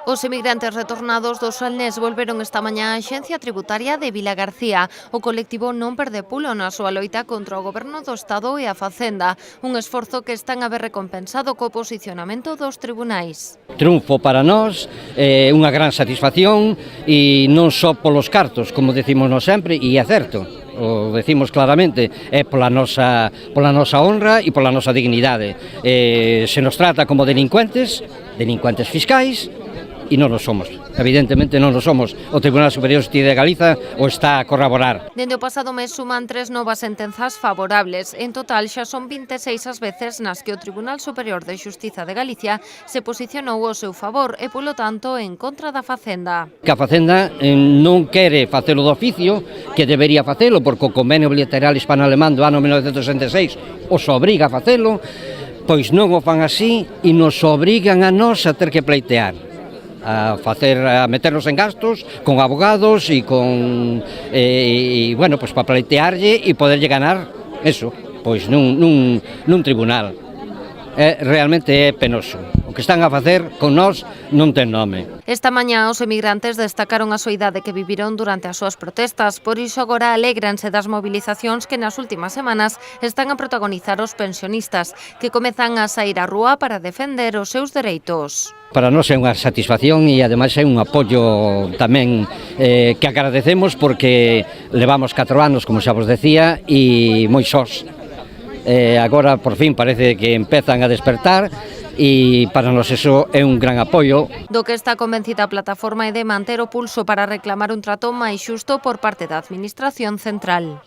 Os emigrantes retornados do Salnés volveron esta mañá á Axencia Tributaria de Vilagarcía. O colectivo non perde pulo na súa loita contra o Goberno do Estado e a Facenda, un esforzo que están a ver recompensado co posicionamento dos tribunais. Triunfo para nós, unha gran satisfacción e non só polos cartos, como decimos nós sempre, e é certo. O decimos claramente, é pola nosa honra e pola nosa dignidade. Se nos trata como delincuentes fiscais, e non o somos, evidentemente non o somos. O Tribunal Superior de Xustiza de Galiza o está a corroborar. Dende o pasado mes suman 3 novas sentenzas favorables. En total xa son 26 as veces nas que o Tribunal Superior de Xustiza de Galicia se posicionou ao seu favor e, polo tanto, en contra da Facenda. Que a Facenda non quere facelo do oficio, que debería facelo, porque o convenio bilateral hispano-alemán do ano 1966 os obriga a facelo, pois non o fan así e nos obrigan a nós a ter que pleitear, a meternos en gastos con abogados e bueno, pues para pleitearlle e poderlle ganar eso, pois nun tribunal. Realmente é penoso. O que están a facer con nós non ten nome. Esta mañá os emigrantes destacaron a soidade que viviron durante as súas protestas, por iso agora alégranse das movilizacións que nas últimas semanas están a protagonizar os pensionistas, que comezan a saír á rúa para defender os seus dereitos. Para nós é unha satisfacción e ademais é un apoio tamén que agradecemos, porque levamos 4 anos, como xa vos decía, e moi sós. Agora por fin parece que empezan a despertar e para nós eso é un gran apoio. Do que está convencida a plataforma é de manter o pulso para reclamar un trato máis xusto por parte da Administración Central.